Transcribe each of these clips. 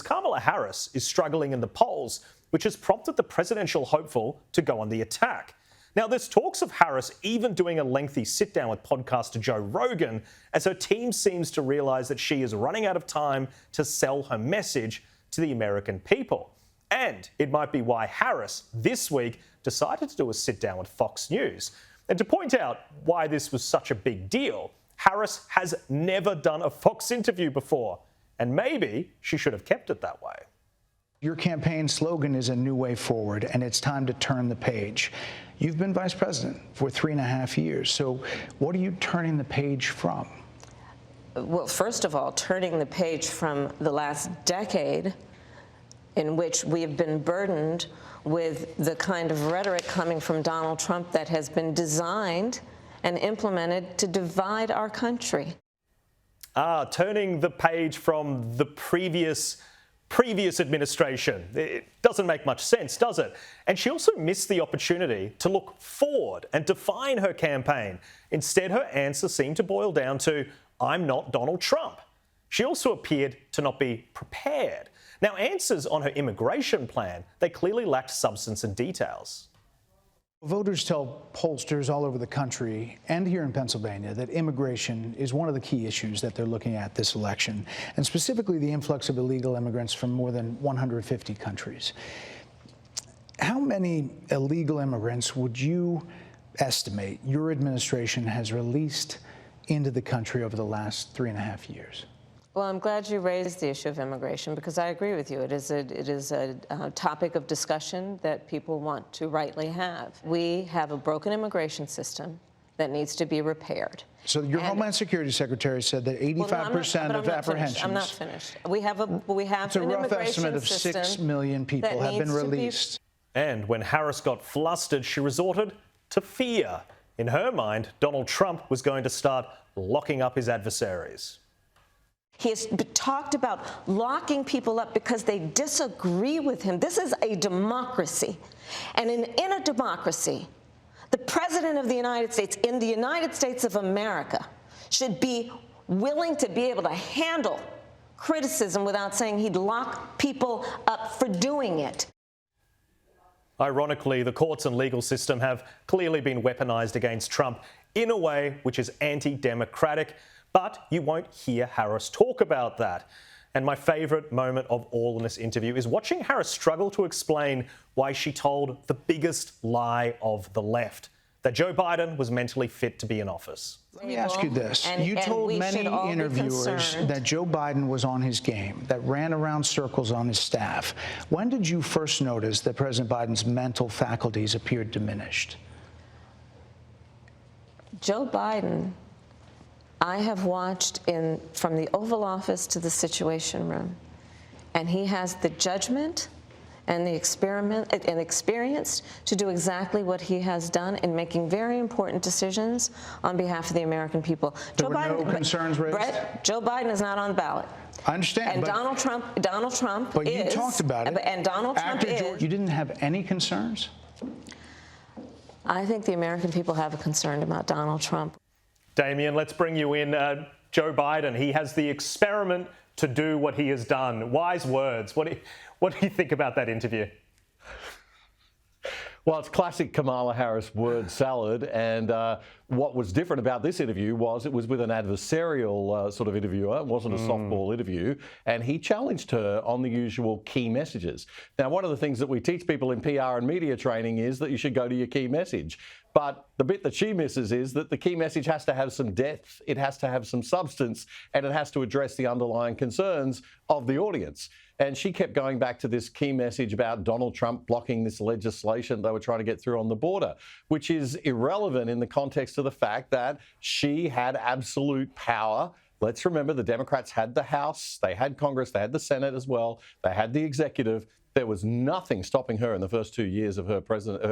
Kamala Harris is struggling in the polls, which has prompted the presidential hopeful to go on the attack. Now, there's talks of Harris even doing a lengthy sit-down with podcaster Joe Rogan, as her team seems to realise that she is running out of time to sell her message to the American people. And it might be why Harris, this week, decided to do a sit-down with Fox News. And to point out why this was such a big deal, Harris has never done a Fox interview before, and maybe she should have kept it that way. Your campaign slogan is a new way forward, and it's time to turn the page. You've been vice president for 3.5 years, so what are you turning the page from? Well, first of all, turning the page from the last decade in which we have been burdened with the kind of rhetoric coming from Donald Trump that has been designed and implemented to divide our country. Turning the page from the previous administration. It doesn't make much sense, does it? And she also missed the opportunity to look forward and define her campaign. Instead, her answer seemed to boil down to, "I'm not Donald Trump." She also appeared to not be prepared. Now, answers on her immigration plan, they clearly lacked substance and details. Voters tell pollsters all over the country and here in Pennsylvania that immigration is one of the key issues that they're looking at this election, and specifically the influx of illegal immigrants from more than 150 countries. How many illegal immigrants would you estimate your administration has released into the country over the last 3.5 years? Well, I'm glad you raised the issue of immigration, because I agree with you. It is a topic of discussion that people want to rightly have. We have a broken immigration system that needs to be repaired. So your Homeland Security Secretary said that 85% of apprehensions. I'm not finished. We have an it's a rough estimate of 6 million people have been released. And when Harris got flustered, she resorted to fear. In her mind, Donald Trump was going to start locking up his adversaries. He has talked about locking people up because they disagree with him. This is a democracy. And in a democracy, the President of the United States, in the United States of America, should be willing to be able to handle criticism without saying he'd lock people up for doing it. Ironically, the courts and legal system have clearly been weaponised against Trump in a way which is anti-democratic. But you won't hear Harris talk about that. And my favourite moment of all in this interview is watching Harris struggle to explain why she told the biggest lie of the left, that Joe Biden was mentally fit to be in office. Let me ask you this. You told many interviewers that Joe Biden was on his game, that ran around circles on his staff. When did you first notice that President Biden's mental faculties appeared diminished? Joe Biden, I have watched from the Oval Office to the Situation Room, and he has the judgment and the experience to do exactly what he has done in making very important decisions on behalf of the American people. There were no concerns raised? Brett, Joe Biden is not on the ballot. I understand. And Donald Trump but is. You talked about it. And Donald Trump is. You didn't have any concerns? I think the American people have a concern about Donald Trump. Damien, let's bring you in. Joe Biden, he has the experiment to do what he has done. Wise words. What do you think about that interview? Well, it's classic Kamala Harris word salad. And what was different about this interview was it was with an adversarial sort of interviewer. It wasn't a softball interview. And he challenged her on the usual key messages. Now, one of the things that we teach people in PR and media training is that you should go to your key message. But the bit that she misses is that the key message has to have some depth, it has to have some substance, and it has to address the underlying concerns of the audience. And she kept going back to this key message about Donald Trump blocking this legislation they were trying to get through on the border, which is irrelevant in the context of the fact that she had absolute power. Let's remember the Democrats had the House, they had Congress, they had the Senate as well, they had the executive. There was nothing stopping her in the first 2 years of her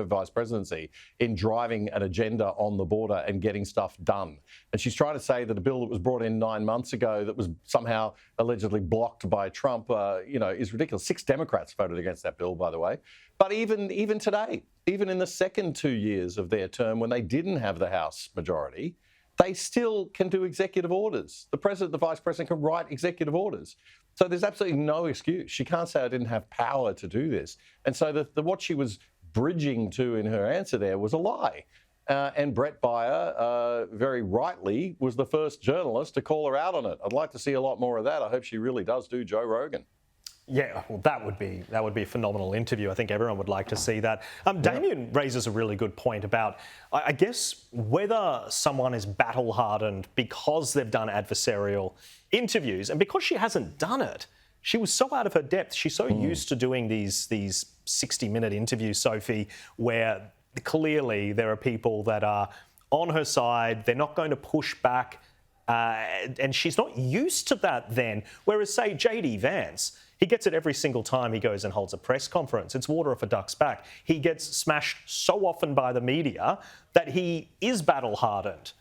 vice presidency in driving an agenda on the border and getting stuff done. And she's trying to say that a bill that was brought in 9 months ago that was somehow allegedly blocked by Trump, is ridiculous. 6 Democrats voted against that bill, by the way. But even today, even in the second 2 years of their term when they didn't have the House majority, they still can do executive orders. The president, the vice president can write executive orders. So there's absolutely no excuse. She can't say I didn't have power to do this. And so what she was bridging to in her answer there was a lie. And Brett Baier, very rightly, was the first journalist to call her out on it. I'd like to see a lot more of that. I hope she really does do Joe Rogan. Yeah, well, that would be a phenomenal interview. I think everyone would like to see that. Damien raises a really good point about, I guess, whether someone is battle-hardened because they've done adversarial interviews, and because she hasn't done it. She was so out of her depth. She's so used to doing these 60-minute interviews, Sophie, where clearly there are people that are on her side. They're not going to push back, and she's not used to that then. Whereas, say, JD Vance, he gets it every single time he goes and holds a press conference. It's water off a duck's back. He gets smashed so often by the media that he is battle-hardened.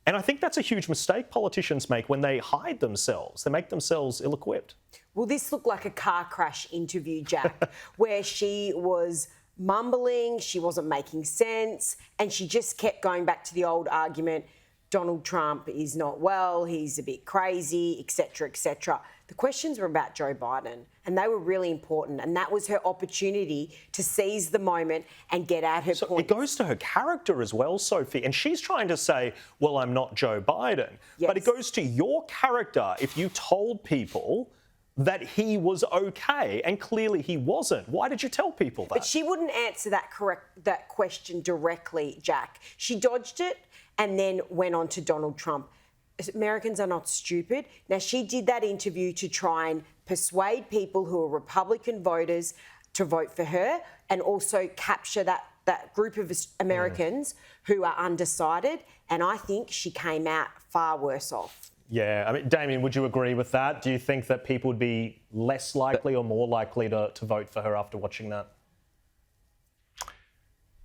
And I think that's a huge mistake politicians make when they hide themselves. They make themselves ill-equipped. Well, this looked like a car crash interview, Jack, where she was mumbling, she wasn't making sense, and she just kept going back to the old argument, Donald Trump is not well, he's a bit crazy, etc., etc. The questions were about Joe Biden, and they were really important, and that was her opportunity to seize the moment and get out her point. It goes to her character as well, Sophie, and she's trying to say, well, I'm not Joe Biden. Yes. But it goes to your character if you told people that he was okay, and clearly he wasn't. Why did you tell people that? But she wouldn't answer that question directly, Jack. She dodged it and then went on to Donald Trump. Americans are not stupid. Now, she did that interview to try and persuade people who are Republican voters to vote for her, and also capture that group of Americans who are undecided. And I think she came out far worse off. Yeah, I mean, Damien, would you agree with that? Do you think that people would be less likely or more likely to vote for her after watching that?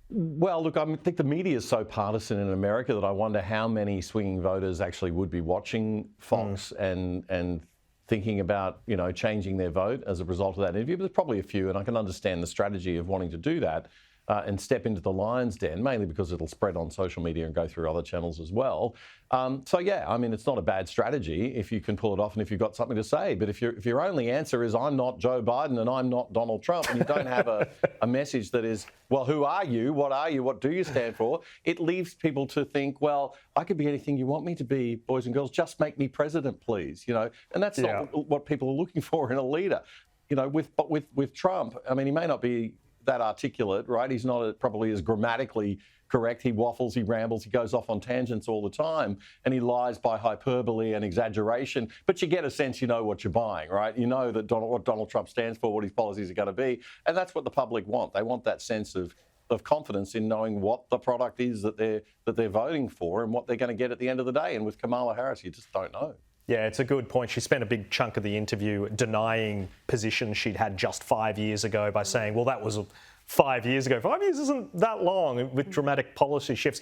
Well, look, I think the media is so partisan in America that I wonder how many swinging voters actually would be watching Fox and thinking about, changing their vote as a result of that interview. But there's probably a few, and I can understand the strategy of wanting to do that and step into the lion's den, mainly because it'll spread on social media and go through other channels as well. So yeah, I mean, it's not a bad strategy if you can pull it off and if you've got something to say. But if your only answer is I'm not Joe Biden and I'm not Donald Trump, and you don't have a message that is, well, who are you? What are you? What do you stand for? It leaves people to think, well, I could be anything you want me to be, boys and girls. Just make me president, please. And that's not what people are looking for in a leader. With Trump, I mean, he may not be that articulate, right? He's not probably as grammatically correct. He waffles, he rambles, he goes off on tangents all the time, and he lies by hyperbole and exaggeration. But you get a sense you know what you're buying, right? You know that what Donald Trump stands for, what his policies are going to be, and that's what the public want. They want that sense of confidence in knowing what the product is that they're voting for and what they're going to get at the end of the day. And with Kamala Harris, you just don't know. Yeah, it's a good point. She spent a big chunk of the interview denying positions she'd had just 5 years ago by saying, well, that was 5 years ago. 5 years isn't that long with dramatic policy shifts.